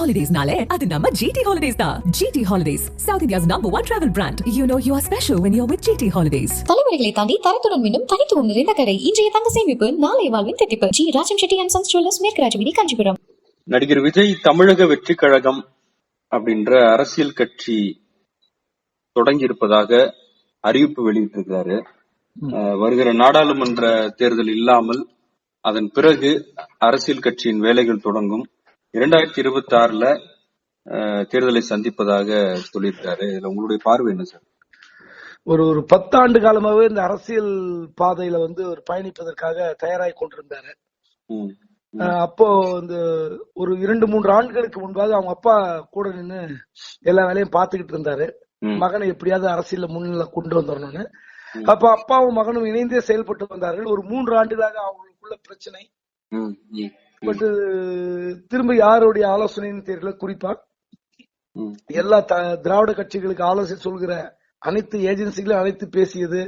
Holidays-nale, அது நம்ம GT Holidays தான். GT Holidays, South India's #1 travel brand. You know you are special when you're with GT Holidays. தலைமுறைகளை தாண்டி தரத்துடன் மீண்டும் தனித்துவம் நிறைந்த கடை. இன்றைய தங்க சேமிப்பு, நாளைய வாழ்வின் தித்திப்பு. G Rajam Chetty and sons jewellers, மேற்கு ராஜவீதி, காஞ்சிபுரம். நடிகர் விஜய் தமிழக வெற்றி கழகம் அப்படின்ற அரசியல் கட்சி தொடங்கி இருப்பதாக அறிவிப்பு வெளியிட்டிருக்கிறாரு. வருகிற நாடாளுமன்ற தேர்தல் இல்லாமல் அதன் பிறகு அரசியல் கட்சியின் வேலைகள் தொடங்கும். 2026 தேர்தலை சந்திப்பதாக சொல்லியிருக்காரு. இதுல உங்களுடைய பார்வை என்ன சார்? ஒரு 10 ஆண்டு காலமாவே இந்த அரசியல் பாதையில ஒரு பயணிப்பதற்காக தயாராகி கொண்டிருந்தாரு. அப்போ இந்த ஒரு 2-3 ஆண்டுகளுக்கு முன்பாக அவங்க அப்பா கூட நின்று எல்லா வேலையும் பாத்துக்கிட்டு இருந்தாரு. மகனை எப்படியாவது அரசியல முன்னிலை கொண்டு வந்துடணும்னு. அப்ப அப்பாவும் மகனும் இணைந்தே செயல்பட்டு வந்தார்கள். ஒரு 3 ஆண்டுகளாக அவங்களுக்குள்ள பிரச்சனை. பட் திரும்ப யாருடைய ஆலோசனைன்னு தெரியல. குறிப்பா எல்லா திராவிட கட்சிகளுக்கு ஆலோசனை சொல்கிற அனைத்து ஏஜென்சிகளும் அழைத்து பேசியது.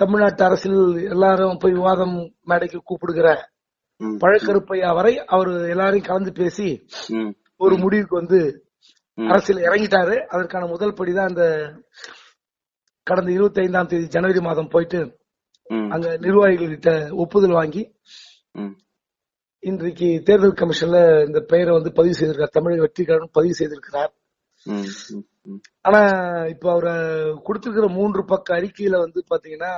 தமிழ்நாட்டு அரசியல் எல்லாரும் போய் விவாதம் மேடைக்கு கூப்பிடுகிற பழக்கருப்பையா வரை அவர் எல்லாரையும் கலந்து பேசி ஒரு முடிவுக்கு அரசியல் இறங்கிட்டாரு. அதற்கான முதல் படிதான் அந்த கடந்த 25ஆம் தேதி ஜனவரி மாதம் போயிட்டு அங்க நிர்வாகிகள்கிட்ட ஒப்புதல் வாங்கி இன்றைக்கு தேர்தல் கமிஷன்ல இந்த பெயரை பதிவு செய்திருக்கார். தமிழக வெற்றி கழகம் பதிவு செய்திருக்கிறார். ஆனா இப்ப அவரை கொடுத்திருக்கிற 3 பக்க அறிக்கையில பாத்தீங்கன்னா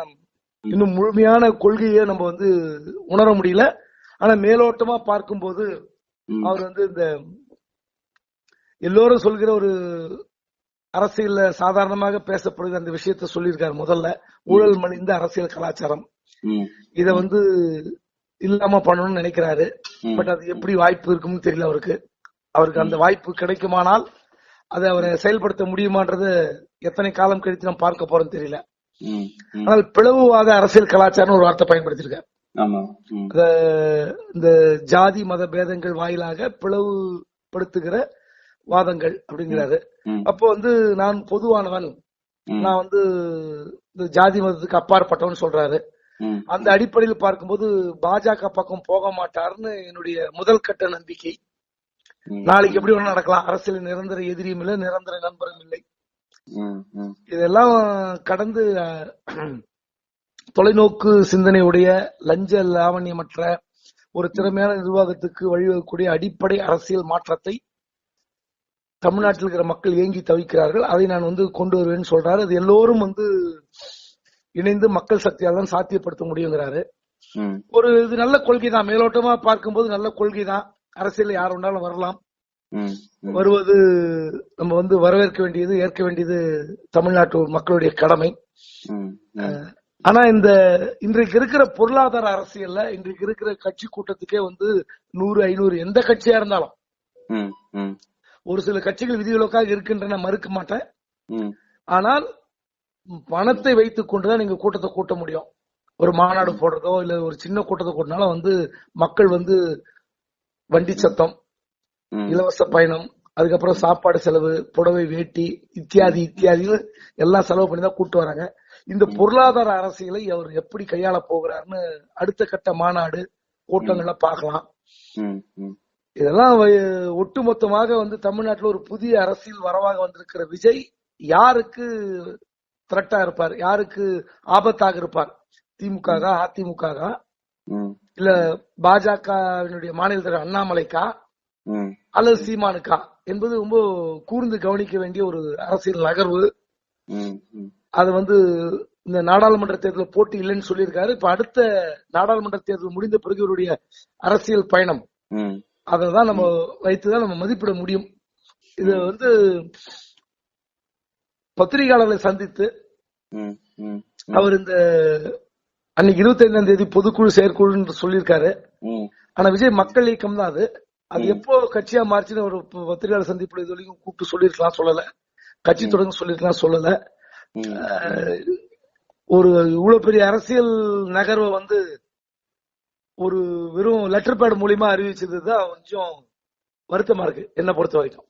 இன்னும் முழுமையான கொள்கையை நம்ம உணர முடியல. ஆனா மேலோட்டமா பார்க்கும்போது அவர் இந்த எல்லோரும் சொல்கிற ஒரு அரசியல்ல சாதாரணமாக பேசப்படுகிற அந்த விஷயத்த சொல்லியிருக்காரு. முதல்ல ஊழல் மலிந்த அரசியல் கலாச்சாரம், இத இல்லாம பண்ணணும்னு நினைக்கிறாரு. பட் அது எப்படி வாய்ப்பு இருக்கும்னு தெரியல அவருக்கு அந்த வாய்ப்பு கிடைக்குமானால் அதை அவரை செயல்படுத்த முடியுமான்றது எத்தனை காலம் கழித்து நம்ம பார்க்க போறோம்னு தெரியல. ஆனால் பிளவுவாத அரசியல் கலாச்சாரம் ஒரு வார்த்தை பயன்படுத்திருக்காரு. இந்த ஜாதி மத பேதங்கள் வாயிலாக பிளவுபடுத்துகிற வாதங்கள் அப்படிங்கிறாரு. அப்போ நான் பொதுவானவன், நான் இந்த ஜாதி மதத்துக்கு அப்பாற்பட்டவன் சொல்றாரு. அந்த அடிப்படையில் பார்க்கும்போது பாஜக பக்கம் போக மாட்டாருன்னு என்னுடைய முதல் கட்ட நம்பிக்கை. நாளைக்கு எப்படி ஒண்ணு நடக்கலாம். அரசியல் நிரந்தர எதிரியும் இல்லை, நிரந்தர நண்பரும் இல்லை. இதெல்லாம் கடந்து தொலைநோக்கு சிந்தனையுடைய லஞ்ச லாவண்யமற்ற ஒரு திறமையான நிர்வாகத்துக்கு வழிவகுக்கக்கூடிய அடிப்படை அரசியல் மாற்றத்தை தமிழ்நாட்டில் இருக்கிற மக்கள் ஏங்கி தவிக்கிறார்கள். அதை நான் கொண்டு வருவேன்னு சொல்றாரு. அது எல்லோரும் இணைந்து மக்கள் சக்தியால் தான் சாத்தியப்படுத்த முடியுங்கிறாரு. ஒரு இது நல்ல கொள்கை தான். மேலோட்டமா பார்க்கும்போது நல்ல கொள்கை தான். அரசியல் யார் வேண்டாலும் வரலாம். வருவது நம்ம வரவேற்க வேண்டியது, ஏற்க வேண்டியது தமிழ்நாட்டு மக்களுடைய கடமை. ஆனா இன்றைக்கு இருக்கிற பொருளாதார அரசியல்ல இன்றைக்கு இருக்கிற கட்சி கூட்டத்துக்கே 100-500 எந்த கட்சியா இருந்தாலும் ஒரு சில கட்சிகள் விதிவிலக்காக இருக்கின்றன, மறுக்க மாட்டேன். ஆனால் பணத்தை வைத்துக் கொண்டுதான் நீங்க கூட்டத்தை கூட்ட முடியும். ஒரு மாநாடு போடுறதோ இல்ல ஒரு சின்ன கூட்டத்தை கூட்டினாலும் மக்கள் வண்டி சத்தம், இலவச பயணம், அதுக்கப்புறம் சாப்பாடு செலவு, புடவை வேட்டி இத்தியாதி எல்லாம் செலவு பண்ணி தான் கூட்டு வராங்க. இந்த பொருளாதார அரசியலை அவர் எப்படி கையாள போகிறாருன்னு அடுத்த கட்ட மாநாடு கூட்டங்கள்ல பார்க்கலாம். இதெல்லாம் ஒட்டுமொத்தமாக தமிழ்நாட்டில் ஒரு புதிய அரசியல் வரவாக வந்திருக்கிற விஜய் யாருக்கு த்ரெட்டா இருப்பார், யாருக்கு ஆபத்தாக இருப்பார்? திமுக, அதிமுக, இல்ல பாஜகவினுடைய மாநில தலைவர் அண்ணாமலைக்கா அல்லது சீமானுக்கா என்பது ரொம்ப கூர்ந்து கவனிக்க வேண்டிய ஒரு அரசியல் நகர்வு. அது இந்த நாடாளுமன்ற தேர்தல் போட்டி இல்லைன்னு சொல்லியிருக்காரு. இப்ப அடுத்த நாடாளுமன்ற தேர்தல் முடிந்த பிறகு இவருடைய அரசியல் பயணம் அததான் நம்ம வைத்துதான் நம்ம மதிப்பிட முடியும். இது பத்திரிகையாளர்களை சந்தித்து அவர் அன்னைக்கு 25ஆம் தேதி பொதுக்குழு செயற்குழு சொல்லியிருக்காரு. ஆனா விஜய் மக்கள் இயக்கம் தான் அது எப்போ கட்சியா மாறிச்சுன்னு ஒரு பத்திரிகையாளர் சந்திப்பு இது வரைக்கும் கூப்பிட்டு சொல்லிருக்கலாம், சொல்லல. கட்சி தொடங்க சொல்லிருக்கலாம், சொல்லல. ஒரு இவ்வளவு பெரிய அரசியல் நகர்வை ஒரு வெறும் லெட்டர் பேட் மூலியமா அறிவிச்சதுதான் கொஞ்சம் வருத்தமா இருக்கு என்ன பொறுத்த வரைக்கும்.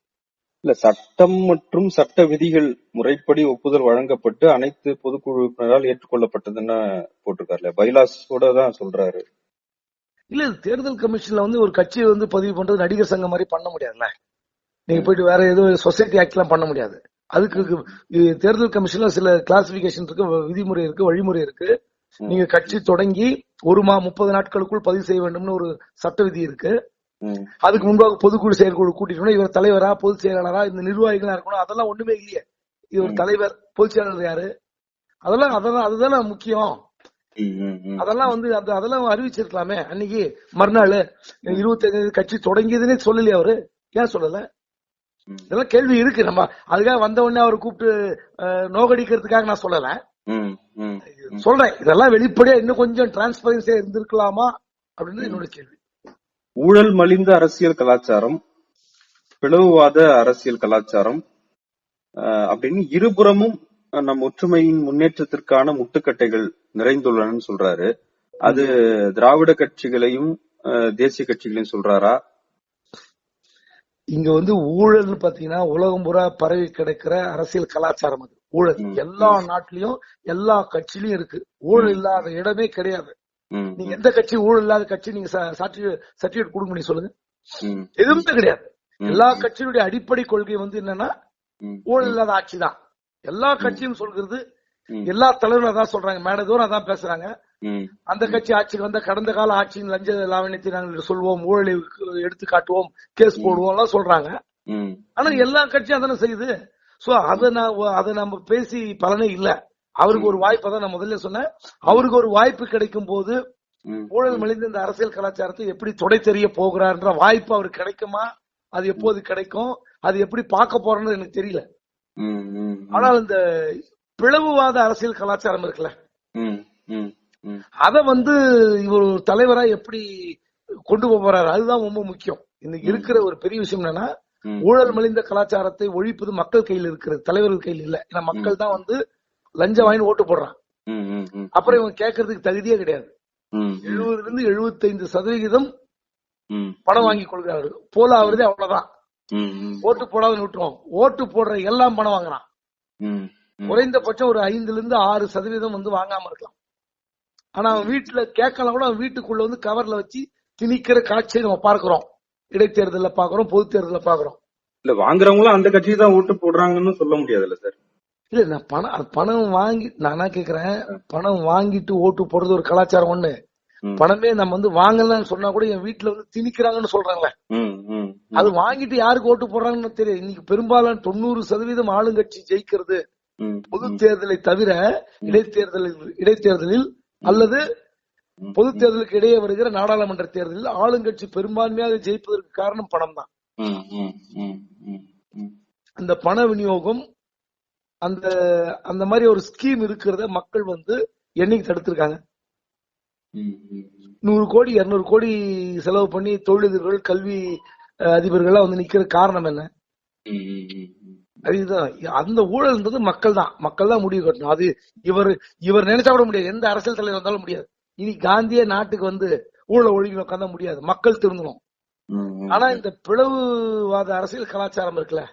இல்ல, சட்டம் மற்றும் சட்ட விதிகள் முறைப்படி ஒப்புதல் வழங்கப்பட்டு அனைத்து பொதுக்குழு உறுப்பினரால் ஏற்றுக்கொள்ளப்பட்டதுன்னு போட்டிருக்காருல, பைலாஸோட தான் சொல்றாரு. இல்ல தேர்தல் கமிஷன்ல வந்து ஒரு கட்சியை வந்து பதிவு பண்றது நடிகர் சங்கம் மாதிரி பண்ண முடியாதுல்ல. நீங்க போயிட்டு வேற ஏதோ சொசைட்டி ஆக்ட் எல்லாம் பண்ண முடியாது. அதுக்கு தேர்தல் கமிஷன்ல சில கிளாசிபிகேஷன் இருக்கு, விதிமுறை இருக்கு, வழிமுறை இருக்கு. நீங்க கட்சி தொடங்கி 30 நாட்களுக்குள் பதிவு செய்ய வேண்டும்னு ஒரு சட்ட விதி இருக்கு. அதுக்கு முன்பாக பொதுக்குழு செயற்குழு கூட்டிட்டு இவர் தலைவரா பொதுச் செயலாளரா இந்த நிர்வாகிகளா இருக்கணும், அதெல்லாம் ஒண்ணுமே இல்லையே. இவர் தலைவர் பொதுச் செயலாளர் யாரு, அதுதானே முக்கியம். அதெல்லாம் வந்து அதெல்லாம் அறிவிச்சிருக்கலாமே அன்னைக்கு. மறுநாள் 25 கட்சி தொடங்கியதுன்னே சொல்லலையே அவரு, ஏன் சொல்லல? இதெல்லாம் கேள்வி இருக்கு. நம்ம அதுக்காக வந்த உடனே அவரை கூப்பிட்டு நோகடிக்கிறதுக்காக நான் சொல்லல, சொல்றேன். இதெல்லாம் வெளிப்படையா இன்னும் கொஞ்சம் டிரான்ஸ்பரன்சியா இருந்திருக்கலாமா அப்படின்னு என்னோட கேள்வி. ஊழல் மலிந்த அரசியல் கலாச்சாரம், பிளவுவாத அரசியல் கலாச்சாரம் அப்படின்னு இருபுறமும் நம் ஒற்றுமையின் முன்னேற்றத்திற்கான முட்டுக்கட்டைகள் நிறைந்துள்ளன சொல்றாரு. அது திராவிட கட்சிகளையும் தேசிய கட்சிகளையும் சொல்றாரா? இங்க வந்து ஊழல் பாத்தீங்கன்னா உலகம் பூரா பரவி கிடைக்கிற அரசியல் கலாச்சாரம். அது ஊழல் எல்லா நாட்டிலயும் எல்லா கட்சியிலயும் இருக்கு. ஊழல் இல்லாத இடமே கிடையாது. நீங்க எந்த கட்சி ஊழல் இல்லாத கட்சி நீங்க சர்டிபிகேட் கொடுக்க முடியும் சொல்லுங்க? எதுவுமே கிடையாது. எல்லா கட்சியினுடைய அடிப்படை கொள்கை வந்து என்னன்னா ஊழல் இல்லாத ஆட்சி தான். எல்லா கட்சியும் சொல்கிறது, எல்லா தலைவரும் அதான் சொல்றாங்க, மேடதோறும் அதான் பேசுறாங்க. அந்த கட்சி ஆட்சிக்கு வந்த கடந்த கால ஆட்சியின் லஞ்ச லாவணியத்தை நாங்கள் சொல்வோம், ஊழலை எடுத்து காட்டுவோம், கேஸ் போடுவோம் எல்லாம் சொல்றாங்க. ஆனா எல்லா கட்சியும் அதான செய்யுது. சோ அதை நம்ம பேசி பலனே இல்ல. அவருக்கு ஒரு வாய்ப்பு, தான் நான் முதல்ல சொன்னேன், அவருக்கு ஒரு வாய்ப்பு கிடைக்கும் போது ஊழல் மலிந்த இந்த அரசியல் கலாச்சாரத்தை எப்படி தொடை தெரிய போகிறார்ன்ற வாய்ப்பு அவருக்கு கிடைக்குமா, அது எப்போது கிடைக்கும், அது எப்படி பார்க்க போறோம்னு எனக்கு தெரியல. ஆனால் இந்த பிளவுவாத அரசியல் கலாச்சாரம் இருக்குல்ல, அத வந்து இவர் ஒரு தலைவரா எப்படி கொண்டு போறாரு, அதுதான் ரொம்ப முக்கியம். இன்னைக்கு இருக்கிற ஒரு பெரிய விஷயம் என்னன்னா, ஊழல் மலிந்த கலாச்சாரத்தை ஒழிப்பது மக்கள் கையில் இருக்கிறது, தலைவர்கள் கையில் இல்ல. ஏன்னா மக்கள் தான் வந்து லஞ்சம் வாங்கி ஓட்டு போடுறான். அப்புறம் இவங்க கேட்கறதுக்கு தகுதியே கிடையாது. 70-75% பணம் வாங்கி கொள்கிறார்கள். போல ஆகுறதே அவ்வளவுதான். ஓட்டு போடாதுன்னு விட்டுருவோம், ஓட்டு போடுற எல்லாம் பணம் வாங்குறான். குறைந்தபட்சம் ஒரு 5-6% வந்து வாங்காம இருக்கலாம். ஆனா அவன் வீட்டுல கேட்கலாம் கூட, அவன் வீட்டுக்குள்ள வந்து கவர்ல வச்சு திணிக்கிற காட்சியை நம்ம பார்க்கிறோம். இடைத்தேர்தல பாக்குறோம், பொது தேர்தல பாக்குறோம். இல்ல வாங்குறவங்களும் அந்த கட்சி தான் ஓட்டு போடுறாங்கன்னு சொல்ல முடியாதுல்ல சார். இல்ல நான் பணம் வாங்கி நானா கேக்குறேன், பணம் வாங்கிட்டு ஓட்டு போடுறது ஒரு கலாச்சாரம் ஒண்ணு. பணமே நம்ம வந்து வாங்கலன்னு சொன்னா கூட என் வீட்டுல வந்து திணிக்கிறாங்கன்னு சொல்றாங்களே, அது வாங்கிட்டு யாருக்கு ஓட்டு போடுறாங்கன்னு தெரியும். இன்னைக்கு பெரும்பாலான 90% ஆளுங்கட்சி ஜெயிக்கிறது பொது தேர்தலை தவிர இடைத்தேர்தலில் அல்லது பொது தேர்தலுக்கு இடையே வருகிற நாடாளுமன்ற தேர்தலில் ஆளுங்கட்சி பெரும்பான்மையாக ஜெயிப்பதற்கு காரணம் பணம் தான். அந்த பண விநியோகம், அந்த மாதிரி ஒரு ஸ்கீம் இருக்கிறத மக்கள் வந்து என்னைக்கு தடுத்திருக்காங்க? 100 கோடி 200 கோடி செலவு பண்ணி தொழிலதிபர்கள், கல்வி அதிபர்கள் வந்து நிக்கிற காரணம் என்ன? அதுதான். அந்த ஊழல்ன்றது மக்கள் தான் முடிவு கட்டணும். அது இவர் நினைச்சா கூட முடியாது, எந்த அரசியல் தலைவர் வந்தாலும் முடியாது. இனி காந்தியே நாட்டுக்கு வந்து ஊழல் ஒழுங்கி உட்காந்தா முடியாது, மக்கள் திருந்தணும். ஆனா இந்த பிளவுவாத அரசியல் கலாச்சாரம் இருக்குல்ல,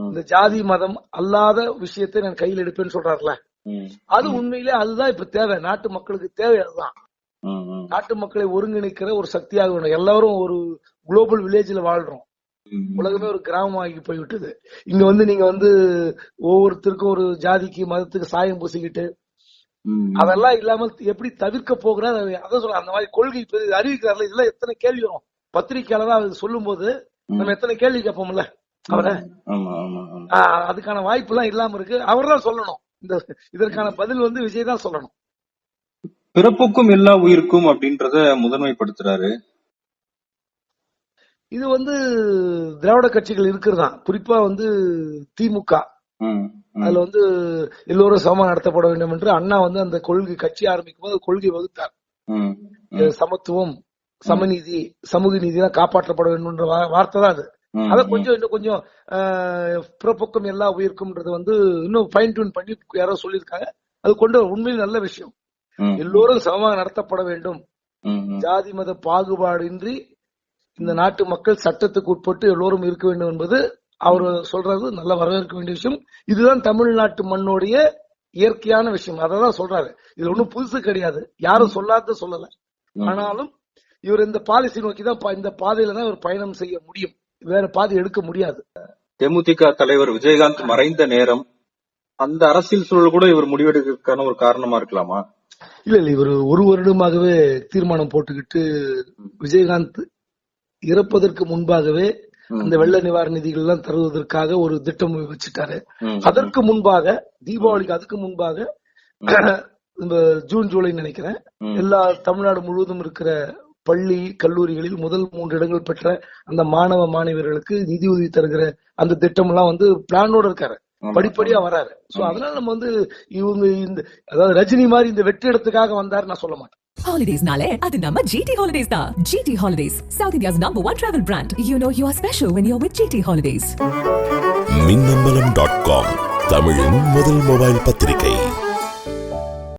இந்த ஜாதி மதம் அல்லாத விஷயத்தை நான் கையில் எடுப்பேன்னு சொல்றாருல, அது உண்மையிலே அதுதான் இப்ப தேவை. நாட்டு மக்களுக்கு தேவை அதுதான். நாட்டு மக்களை ஒருங்கிணைக்கிற ஒரு சக்தியாக வேணும். எல்லாரும் ஒரு குளோபல் வில்லேஜ்ல வாழ்றோம், உலகமே ஒரு கிராமமாகி போய்விட்டது. இங்க வந்து நீங்க வந்து ஒவ்வொருத்தருக்கும் ஒரு ஜாதிக்கு மதத்துக்கு சாயம் பூசிக்கிட்டு அதெல்லாம் இல்லாமல் எப்படி தவிர்க்க போகிறார், அதான் சொல்ற. அந்த மாதிரி கொள்கை அறிவிக்கிறார்கள். இதெல்லாம் எத்தனை கேள்வி வரும் பத்திரிகையாளர் அது சொல்லும் போது, நம்ம எத்தனை கேள்வி கேட்போம்ல அவரை. அதுக்கான வாய்ப்பு எல்லாம் இல்லாம இருக்கு. அவர் தான் சொல்லணும். இதற்கான பதில் வந்து விஜய் தான் சொல்லணும். பிறப்புக்கும் எல்லா உயிருக்கும் அப்படின்றத முதன்மைப்படுத்துறாரு. இது வந்து திராவிட கட்சிகள் இருக்கிறதா, குறிப்பா வந்து திமுக. அதுல வந்து எல்லோரும் சமம் நடத்தப்பட வேண்டும் என்று அண்ணா வந்து அந்த கொள்கை கட்சி ஆரம்பிக்கும் போது கொள்கை வகுத்தார். சமத்துவம், சமநீதி, சமூக நீதி தான் காப்பாற்றப்பட வேண்டும் வார்த்தை தான் அது. அத இன்னும் கொஞ்சம் பிறப்புக்கும் எல்லா உயிருக்கும்ன்றது வந்து இன்னும் ஃபைன் டியூன் பண்ணி யாரோ சொல்லியிருக்காங்க. அது கொண்டு உண்மையில் நல்ல விஷயம். எல்லோரும் சமமாக நடத்தப்பட வேண்டும், ஜாதி மத பாகுபாடின்றி இந்த நாட்டு மக்கள் சட்டத்துக்கு உட்பட்டு எல்லோரும் இருக்க வேண்டும் என்பது அவர் சொல்றது நல்ல வரவேற்க வேண்டிய விஷயம். இதுதான் தமிழ்நாட்டு மண்ணுடைய இயற்கையான விஷயம், அதான் சொல்றாரு. இதுல ஒன்னும் புதுசு கிடையாது, யாரும் சொல்லாத சொல்லல. ஆனாலும் இவர் இந்த பாலிசி நோக்கி தான் இந்த பாதையில தான் இவர் பயணம் செய்ய முடியும், வேற பாதை எடுக்க முடியாது. தேமுதிக தலைவர் விஜயகாந்த் மறைந்த நேரம் அந்த அரசியல் சூழல் கூட இவர் முடிவெடுக்கிறதுக்கான ஒரு காரணமா இருக்கலாமா? இல்ல இவர் ஒரு வருடமாகவே தீர்மானம் போட்டுக்கிட்டு விஜயகாந்த் இறப்பதற்கு முன்பாகவே அந்த வெள்ள நிவாரண நிதிகள் எல்லாம் தருவதற்காக ஒரு திட்டம் வச்சுட்டாரு. அதற்கு முன்பாக தீபாவளிக்கு அதுக்கு முன்பாக இந்த ஜூன் ஜூலை நினைக்கிறேன் எல்லா தமிழ்நாடு முழுவதும் இருக்கிற பள்ளி கல்லூரிகளில் முதல் 3 இடங்கள் பெற்ற அந்த மாணவ மாணவியர்களுக்கு நிதி உதவி தருகிற அந்த திட்டம் எல்லாம் பிளானோட இருக்காரு, படிப்படியா வராரு. சோ அதனால நம்ம இவங்க அதாவது ரஜினி மாதிரி இந்த வெற்றி இடத்துக்காக வந்தாரு நான் சொல்ல மாட்டேன். Holidays nale adu namma GT Holidays da. GT Holidays, South India's #1 travel brand. You know you are special when you're with GT Holidays. மின்னம்பலம்.com தமிழின் முதல் மொபைல் பத்திரிகை.